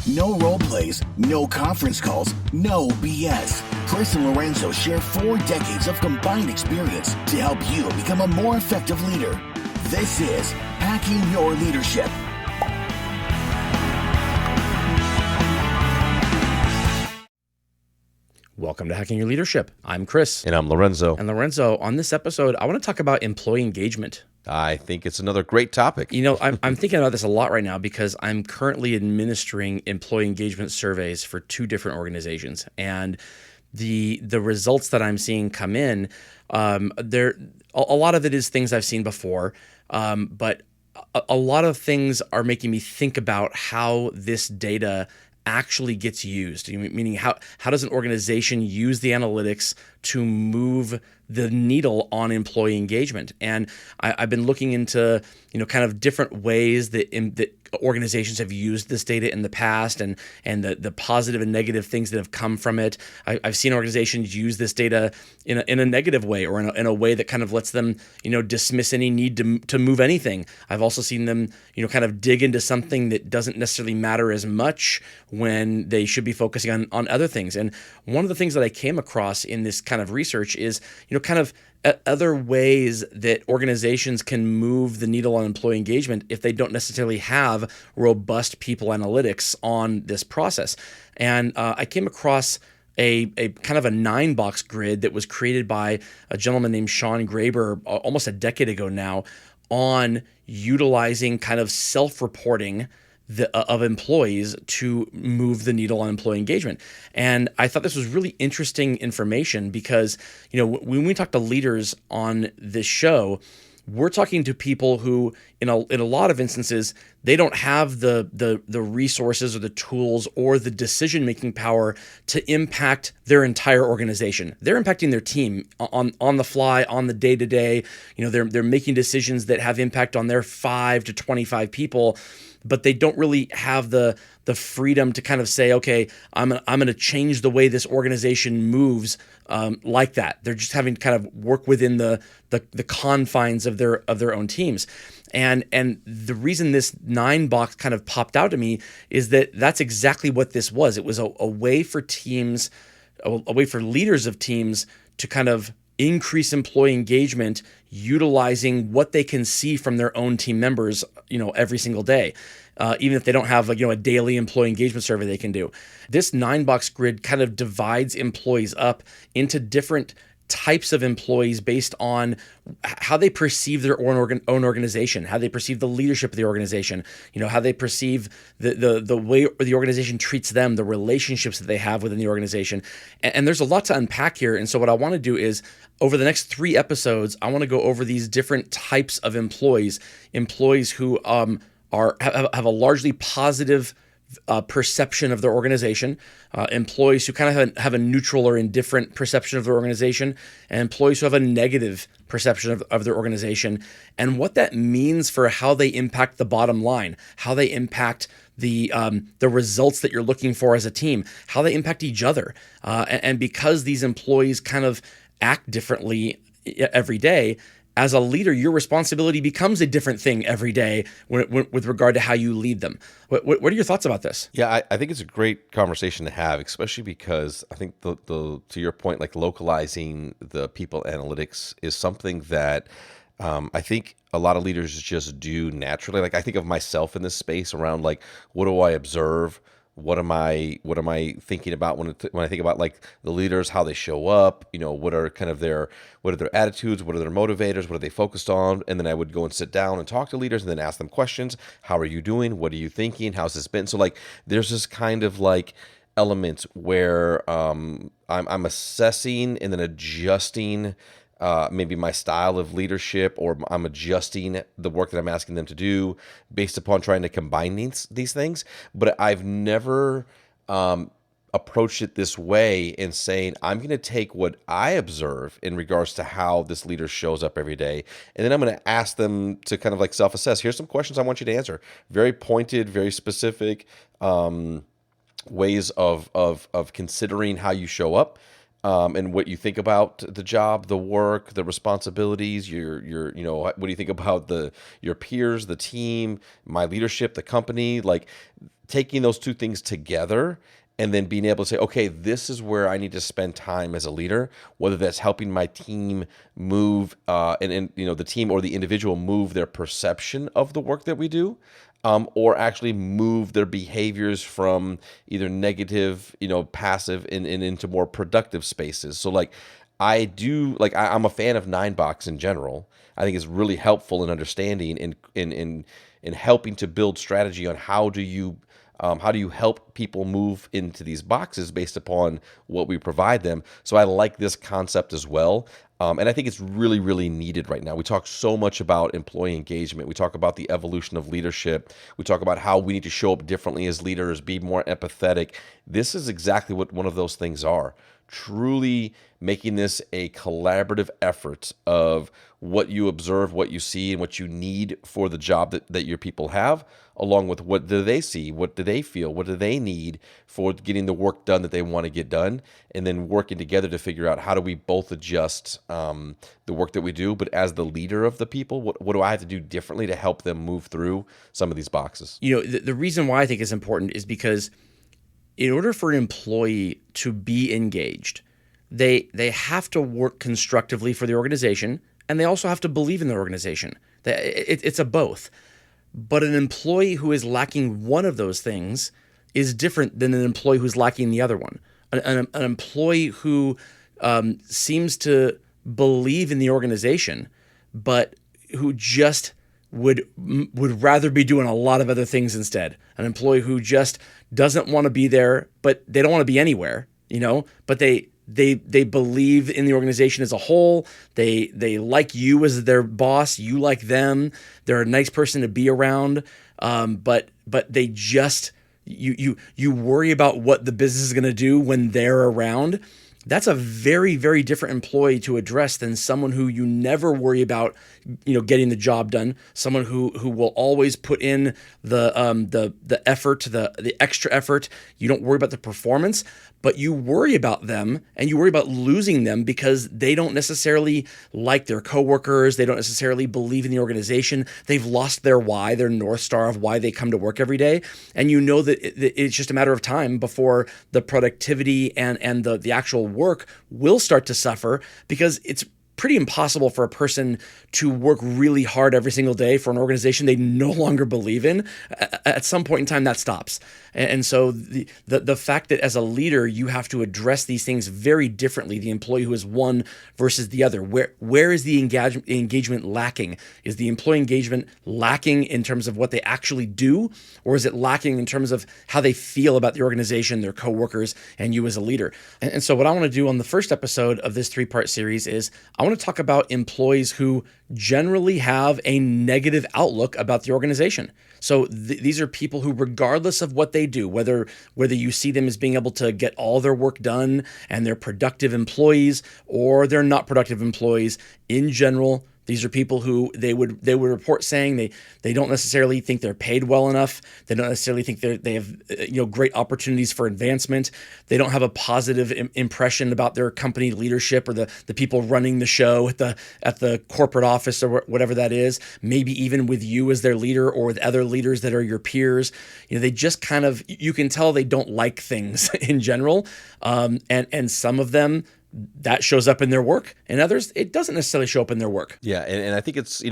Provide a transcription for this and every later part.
No role plays, no conference calls, no BS. Chris and Lorenzo share 4 decades of combined experience to help you become a more effective leader. This is Hacking Your Leadership. Welcome to Hacking Your Leadership. I'm Chris. And I'm Lorenzo. And Lorenzo, on this episode, I want to talk about employee engagement. I think it's another great topic. You know, I'm thinking about this a lot right now because I'm currently administering employee engagement surveys for 2 different organizations. And the results that I'm seeing come in, a lot of it is things I've seen before, but a lot of things are making me think about how this data actually gets used, meaning how does an organization use the analytics to move the needle on employee engagement? And I've been looking into kind of different ways that organizations have used this data in the past, and the positive and negative things that have come from it. I've seen organizations use this data in a negative way, or in a way that kind of lets them dismiss any need to move anything. I've also seen them kind of dig into something that doesn't necessarily matter as much when they should be focusing on other things. And one of the things that I came across in this kind of research is kind of other ways that organizations can move the needle on employee engagement if they don't necessarily have robust people analytics on this process. And I came across a kind of a 9-box grid that was created by a gentleman named Sean Graber almost a decade ago now, on utilizing kind of self-reporting of employees to move the needle on employee engagement. And I thought this was really interesting information because, when we talk to leaders on this show, we're talking to people who, in a lot of instances, they don't have the resources or the tools or the decision-making power to impact their entire organization. They're impacting their team on the fly, on the day-to-day. They're making decisions that have impact on their 5 to 25 people, but they don't really have the freedom to kind of say, okay, I'm going to change the way this organization moves like that. They're just having to kind of work within the confines of their own teams. And the reason this 9-box kind of popped out to me is that that's exactly what this was. It was a way for teams, a way for leaders of teams to kind of increase employee engagement, utilizing what they can see from their own team members, every single day, even if they don't have a daily employee engagement survey they can do. This 9-box grid kind of divides employees up into different types of employees based on how they perceive their own organization, how they perceive the leadership of the organization, how they perceive the way the organization treats them, the relationships that they have within the organization. And there's a lot to unpack here. And so what I want to do is, over the next 3 episodes, I want to go over these different types of employees who have a largely positive perception of their organization, employees who kind of have a neutral or indifferent perception of their organization, and employees who have a negative perception of their organization, and what that means for how they impact the bottom line, how they impact the results that you're looking for as a team, how they impact each other. And because these employees kind of act differently every day, as a leader, your responsibility becomes a different thing every day with regard to how you lead them. What are your thoughts about this? Yeah, I think it's a great conversation to have, especially because I think the to your point, like localizing the people analytics is something that I think a lot of leaders just do naturally. Like I think of myself in this space around like, what do I observe? What am I thinking about when I think about like the leaders, how they show up, what are their attitudes, what are their motivators, what are they focused on? And then I would go and sit down and talk to leaders and then ask them questions. How are you doing? What are you thinking? How's this been? So like there's this kind of like element where I'm assessing and then adjusting maybe my style of leadership, or I'm adjusting the work that I'm asking them to do based upon trying to combine these things. But I've never approached it this way in saying, I'm going to take what I observe in regards to how this leader shows up every day, and then I'm going to ask them to kind of like self-assess. Here's some questions I want you to answer. Very pointed, very specific ways of considering how you show up. and what you think about the job, the work, the responsibilities, what do you think about your peers, the team, my leadership, the company, like taking those two things together and then being able to say, okay, this is where I need to spend time as a leader, whether that's helping my team move, and the team or the individual move their perception of the work that we do, or actually move their behaviors from either negative, passive, and into more productive spaces. So like, I'm a fan of 9box in general. I think it's really helpful in understanding and in helping to build strategy on how do you help people move into these boxes based upon what we provide them. So I like this concept as well. And I think it's really, really needed right now. We talk so much about employee engagement. We talk about the evolution of leadership. We talk about how we need to show up differently as leaders, be more empathetic. This is exactly what one of those things are. Truly making this a collaborative effort of what you observe, what you see, and what you need for the job that your people have, along with what do they see, what do they feel, what do they need for getting the work done that they want to get done, and then working together to figure out how do we both adjust the work that we do, but as the leader of the people, what do I have to do differently to help them move through some of these boxes? The reason why I think it's important is because in order for an employee to be engaged, they have to work constructively for the organization, and they also have to believe in the organization. It's a both. But an employee who is lacking one of those things is different than an employee who's lacking the other one. An employee who seems to believe in the organization, but who just would rather be doing a lot of other things instead. An employee who just doesn't want to be there, but they don't want to be anywhere, but they believe in the organization as a whole. They like you as their boss. You like them. They're a nice person to be around. But they just you worry about what the business is going to do when they're around. That's a very, very different employee to address than someone who you never worry about, getting the job done. Someone who will always put in the effort, the extra effort. You don't worry about the performance, but you worry about them and you worry about losing them because they don't necessarily like their coworkers. They don't necessarily believe in the organization. They've lost their why, their North Star of why they come to work every day. And you know that it's just a matter of time before the productivity and the actual work will start to suffer, because it's pretty impossible for a person to work really hard every single day for an organization they no longer believe in. At some point in time, that stops. And so the fact that as a leader, you have to address these things very differently, the employee who is one versus the other. Where is the engagement lacking? Is the employee engagement lacking in terms of what they actually do? Or is it lacking in terms of how they feel about the organization, their coworkers, and you as a leader? And so what I want to do on the first episode of this 3-part series is I want to talk about employees who generally have a negative outlook about the organization. So these are people who, regardless of what they do, whether you see them as being able to get all their work done and they're productive employees or they're not productive employees, in general, these are people who they would report saying they don't necessarily think they're paid well enough. They don't necessarily think they have great opportunities for advancement. They don't have a positive impression about their company leadership or the people running the show at the corporate office or whatever that is. Maybe even with you as their leader or with other leaders that are your peers. They just kind of, you can tell they don't like things in general. And some of them, that shows up in their work, and others, it doesn't necessarily show up in their work. Yeah, and I think it's,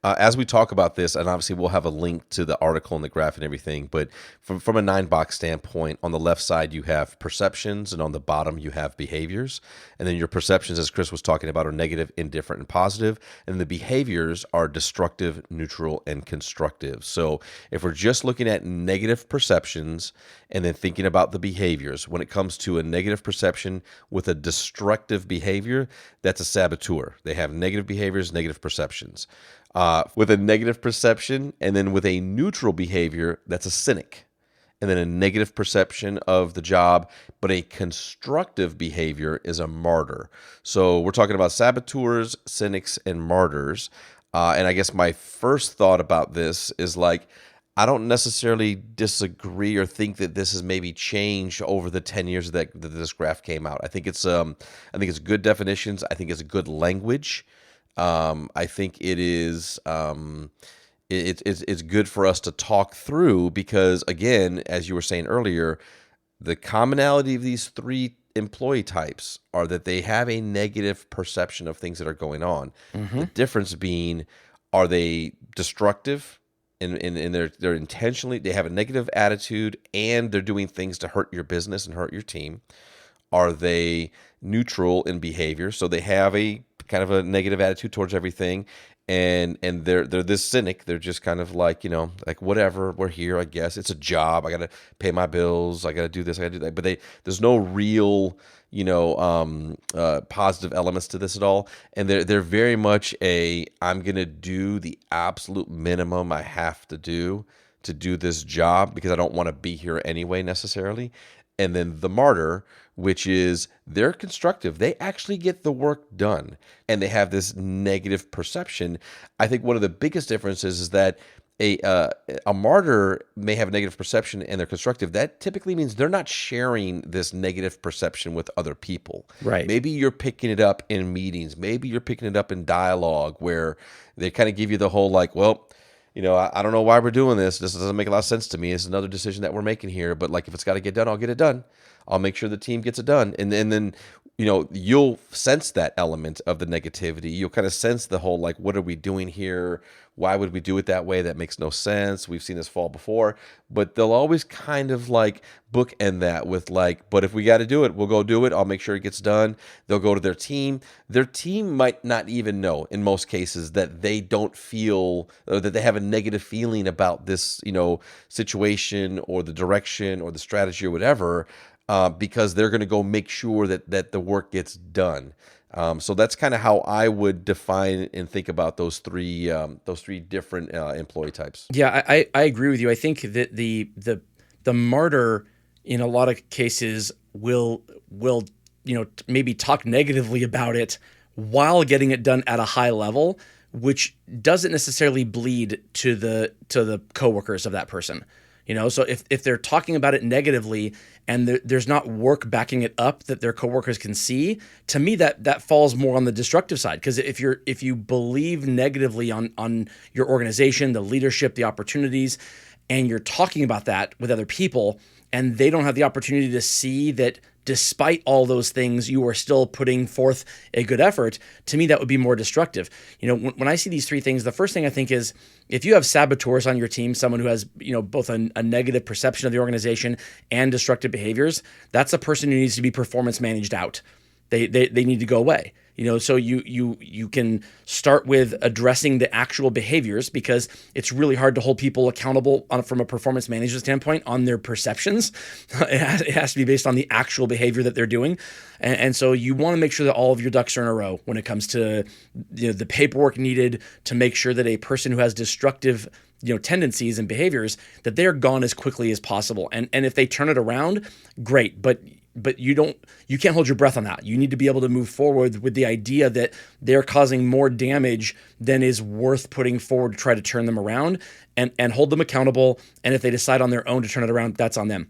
as we talk about this, and obviously we'll have a link to the article and the graph and everything, but from a 9box standpoint, on the left side you have perceptions, and on the bottom you have behaviors. And then your perceptions, as Chris was talking about, are negative, indifferent, and positive, and the behaviors are destructive, neutral, and constructive. So if we're just looking at negative perceptions and then thinking about the behaviors, when it comes to a negative perception with a destructive behavior, that's a saboteur. They have negative behaviors, negative perceptions. With a negative perception and then with a neutral behavior, that's a cynic. And then a negative perception of the job, but a constructive behavior is a martyr. So we're talking about saboteurs, cynics, and martyrs. And I guess my first thought about this is like, I don't necessarily disagree or think that this has maybe changed over the 10 years that this graph came out. I think it's good definitions. I think it's good language. I think it is it's good for us to talk through because, again, as you were saying earlier, the commonality of these three employee types are that they have a negative perception of things that are going on. The difference being, are they destructive and they're intentionally, they have a negative attitude and they're doing things to hurt your business and hurt your team? Are they neutral in behavior? So they have a kind of a negative attitude towards everything, and they're this cynic. They're just kind of like, like whatever, we're here, I guess. It's a job. I got to pay my bills. I got to do this. I got to do that. But there's no real, positive elements to this at all. And they're very much I'm going to do the absolute minimum I have to do this job because I don't want to be here anyway necessarily. And then the martyr, which is they're constructive. They actually get the work done and they have this negative perception. I think one of the biggest differences is that a martyr may have a negative perception and they're constructive. That typically means they're not sharing this negative perception with other people. Right. Maybe you're picking it up in meetings. Maybe you're picking it up in dialogue where they kind of give you the whole like, well, I don't know why we're doing this. This doesn't make a lot of sense to me. It's another decision that we're making here. But like, if it's got to get done, I'll get it done. I'll make sure the team gets it done. And then, you'll sense that element of the negativity. You'll kind of sense the whole, like, what are we doing here? Why would we do it that way? That makes no sense. We've seen this fall before. But they'll always kind of like bookend that with like, but if we got to do it, we'll go do it. I'll make sure it gets done. They'll go to their team. Their team might not even know in most cases that they don't feel, or that they have a negative feeling about this, situation or the direction or the strategy or whatever, because they're going to go make sure that the work gets done. So that's kind of how I would define and think about those three different employee types. Yeah, I agree with you. I think that the martyr in a lot of cases will maybe talk negatively about it while getting it done at a high level, which doesn't necessarily bleed to the coworkers of that person. So if they're talking about it negatively and there's not work backing it up that their coworkers can see, to me that falls more on the destructive side. Because if you believe negatively on your organization, the leadership, the opportunities, and you're talking about that with other people, and they don't have the opportunity to see that despite all those things, you are still putting forth a good effort, to me, that would be more destructive. When I see these three things, the first thing I think is if you have saboteurs on your team, someone who has, both a negative perception of the organization and destructive behaviors, that's a person who needs to be performance managed out. They need to go away. So you can start with addressing the actual behaviors, because it's really hard to hold people accountable from a performance management standpoint on their perceptions. It has to be based on the actual behavior that they're doing. And so you want to make sure that all of your ducks are in a row when it comes to the paperwork needed to make sure that a person who has destructive tendencies and behaviors, that they're gone as quickly as possible. And if they turn it around, great. But you can't hold your breath on that. You need to be able to move forward with the idea that they're causing more damage than is worth putting forward to try to turn them around, and hold them accountable. And if they decide on their own to turn it around, that's on them.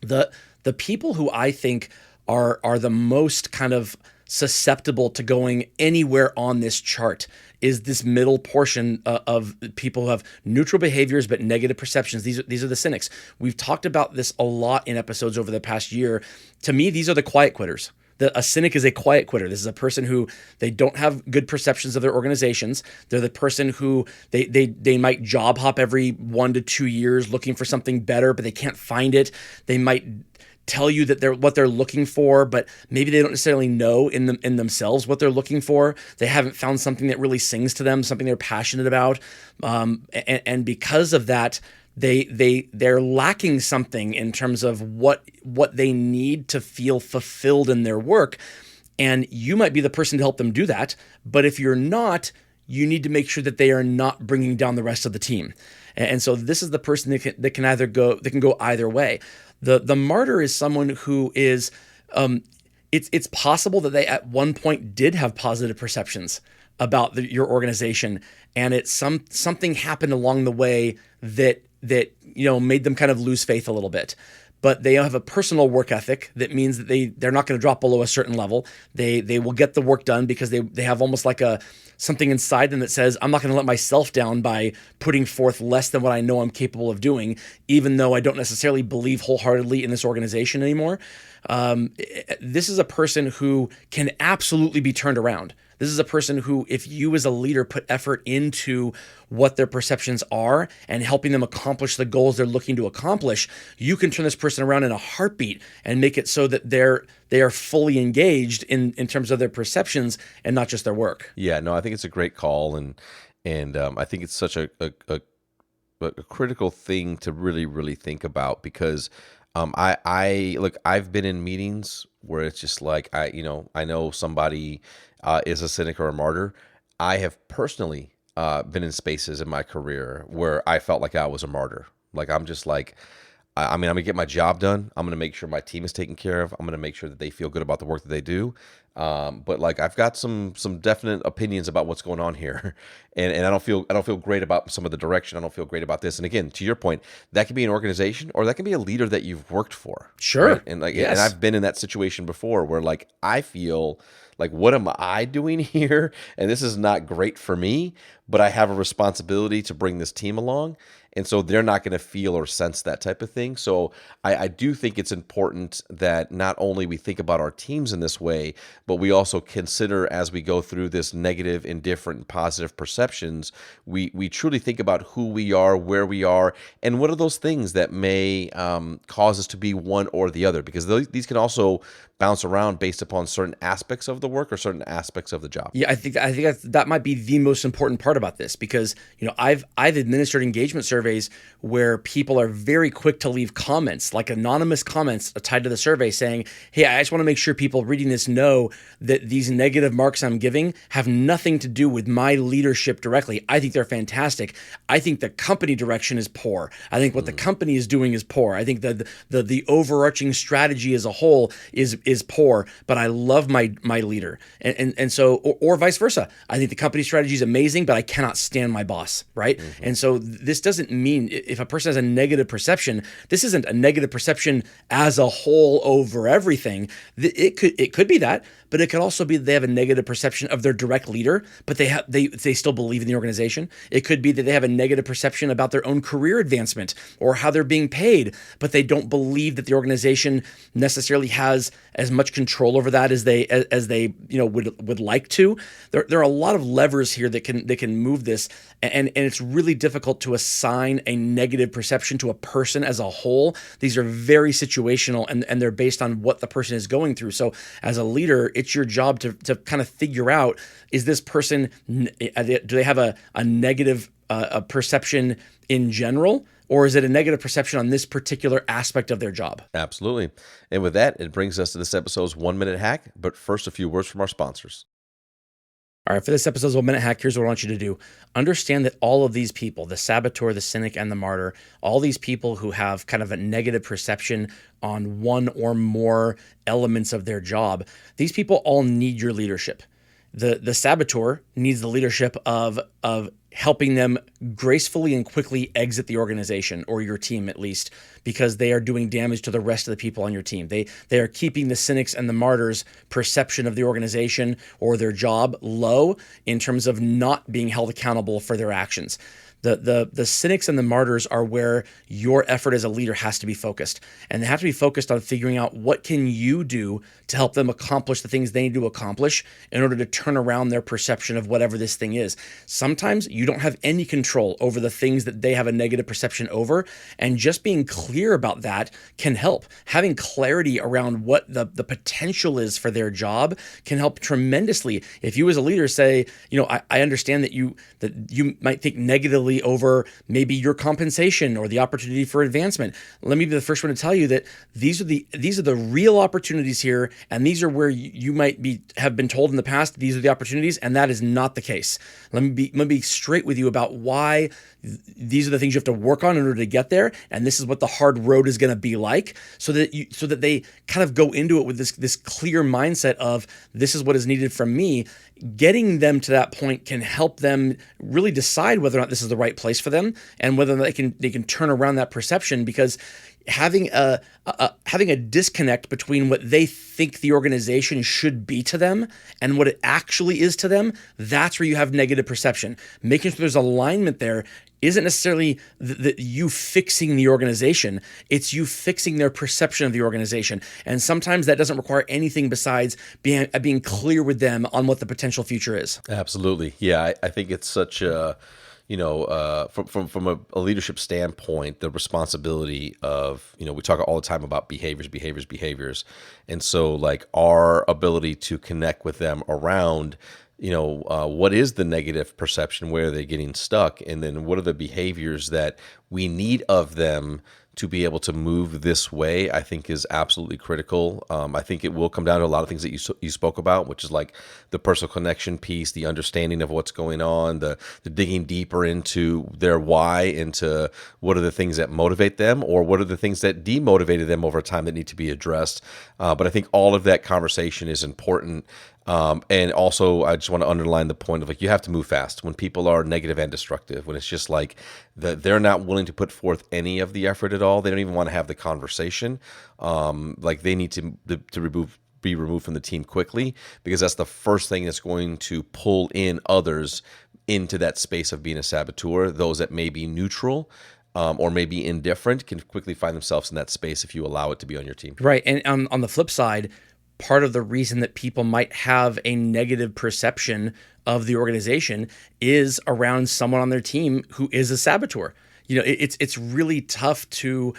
The people who I think are the most kind of susceptible to going anywhere on this chart is this middle portion of people who have neutral behaviors but negative perceptions. These are the cynics. We've talked about this a lot in episodes over the past year. To me, these are the quiet quitters. A cynic is a quiet quitter. This is a person who they don't have good perceptions of their organizations. They're the person who they might job hop every 1 to 2 years looking for something better, but they can't find it. They might tell you that what they're looking for, but maybe they don't necessarily know in themselves what they're looking for. They haven't found something that really sings to them, something they're passionate about, and because of that, they're lacking something in terms of what they need to feel fulfilled in their work. And you might be the person to help them do that, but if you're not, you need to make sure that they are not bringing down the rest of the team. And so this is the person that can go either way. The martyr is someone who is, it's possible that they at one point did have positive perceptions about your organization, and something happened along the way that that made them kind of lose faith a little bit. But they have a personal work ethic that means that they're not going to drop below a certain level. They will get the work done because they have almost like something inside them that says, I'm not going to let myself down by putting forth less than what I know I'm capable of doing, even though I don't necessarily believe wholeheartedly in this organization anymore. This is a person who can absolutely be turned around. This is a person who, if you as a leader put effort into what their perceptions are and helping them accomplish the goals they're looking to accomplish, you can turn this person around in a heartbeat and make it so that they are fully engaged in terms of their perceptions and not just their work. Yeah, no, I think it's a great call, and I think it's such a critical thing to really think about, because I look, I've been in meetings where it's just like I know somebody is a cynic or a martyr. I have personally been in spaces in my career where I felt like I was a martyr. Like I'm just like, I'm going to get my job done. I'm going to make sure my team is taken care of. I'm going to make sure that they feel good about the work that they do. But like I've got some definite opinions about what's going on here, and I don't feel great about some of the direction. I don't feel great about this. And again, to your point, that can be an organization or that can be a leader that you've worked for. Sure. Right? And yes. and I've been in that situation before where like I feel like, what am I doing here? And this is not great for me, but I have a responsibility to bring this team along. And so they're not going to feel or sense that type of thing. So I do think it's important that not only we think about our teams in this way, but we also consider, as we go through this negative, indifferent, and positive perceptions, we truly think about who we are, where we are, and what are those things that may cause us to be one or the other. Because these can also bounce around based upon certain aspects of the work or certain aspects of the job. Yeah, I think that might be the most important part about this, because I've administered engagement surveys where people are very quick to leave comments, like anonymous comments tied to the survey saying, hey, I just want to make sure people reading this know that these negative marks I'm giving have nothing to do with my leadership directly. I think they're fantastic. I think the company direction is poor. I think what the company is doing is poor. I think the overarching strategy as a whole is poor, but I love my leader. And so, or vice versa. I think the company strategy is amazing, but I cannot stand my boss, right? Mm-hmm. And so this doesn't mean, if a person has a negative perception, this isn't a negative perception as a whole over everything. It could be that, but it could also be that they have a negative perception of their direct leader, but they still believe in the organization. It could be that they have a negative perception about their own career advancement or how they're being paid, but they don't believe that the organization necessarily has as much control over that as they would like to. There are a lot of levers here that can move this, and it's really difficult to assign a negative perception to a person as a whole. These are very situational, and they're based on what the person is going through. So as a leader, it's your job to kind of figure out, is this person, do they have a negative perception in general, or is it a negative perception on this particular aspect of their job? Absolutely. And with that, it brings us to this episode's 1 minute hack. But first, a few words from our sponsors. All right, for this episode's 1 minute hack, here's what I want you to do. Understand that all of these people, the saboteur, the cynic, and the martyr, all these people who have kind of a negative perception on one or more elements of their job, these people all need your leadership. The saboteur needs the leadership of helping them gracefully and quickly exit the organization, or your team at least, because they are doing damage to the rest of the people on your team. They are keeping the cynics and the martyrs' perception of the organization or their job low in terms of not being held accountable for their actions. The cynics and the martyrs are where your effort as a leader has to be focused. And they have to be focused on figuring out what can you do to help them accomplish the things they need to accomplish in order to turn around their perception of whatever this thing is. Sometimes you don't have any control over the things that they have a negative perception over, and just being clear about that can help. Having clarity around what the potential is for their job can help tremendously. If you as a leader say, I understand that you might think negatively over maybe your compensation or the opportunity for advancement. Let me be the first one to tell you that these are the real opportunities here, and these are where you might have been told in the past these are the opportunities, and that is not the case. Let me be straight with you about why these are the things you have to work on in order to get there, and this is what the hard road is going to be like, so that they kind of go into it with this clear mindset of this is what is needed from me. Getting them to that point can help them really decide whether or not this is the the right place for them, and whether they can turn around that perception, because having a disconnect between what they think the organization should be to them and what it actually is to them, that's where you have negative perception. Making sure there's alignment there isn't necessarily you fixing the organization. It's you fixing their perception of the organization. And sometimes that doesn't require anything besides being clear with them on what the potential future is. Absolutely. Yeah, I think it's such a, from a leadership standpoint, the responsibility of, we talk all the time about behaviors. And so like our ability to connect with them around, what is the negative perception? Where are they getting stuck? And then what are the behaviors that we need of them to be able to move this way, I think is absolutely critical. I think it will come down to a lot of things that you spoke about, which is like the personal connection piece, the understanding of what's going on, the digging deeper into their why, into what are the things that motivate them, or what are the things that demotivated them over time that need to be addressed. But I think all of that conversation is important. And also, I just want to underline the point of like, you have to move fast when people are negative and destructive, when it's just like they're not willing to put forth any of the effort at all. They don't even want to have the conversation. Like they need to be removed from the team quickly, because that's the first thing that's going to pull in others into that space of being a saboteur. Those that may be neutral or maybe indifferent can quickly find themselves in that space if you allow it to be on your team. Right. And on the flip side, part of the reason that people might have a negative perception of the organization is around someone on their team who is a saboteur. It's really tough to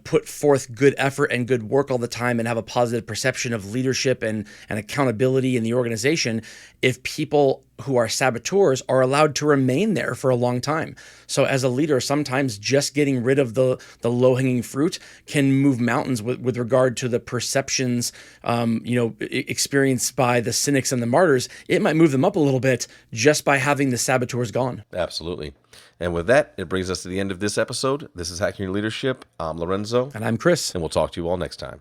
put forth good effort and good work all the time and have a positive perception of leadership and accountability in the organization if people who are saboteurs are allowed to remain there for a long time. So as a leader, sometimes just getting rid of the low-hanging fruit can move mountains with regard to the perceptions experienced by the cynics and the martyrs. It might move them up a little bit just by having the saboteurs gone. Absolutely. And with that, it brings us to the end of this episode. This is Hacking Your Leadership. I'm Lorenzo. And I'm Chris. And we'll talk to you all next time.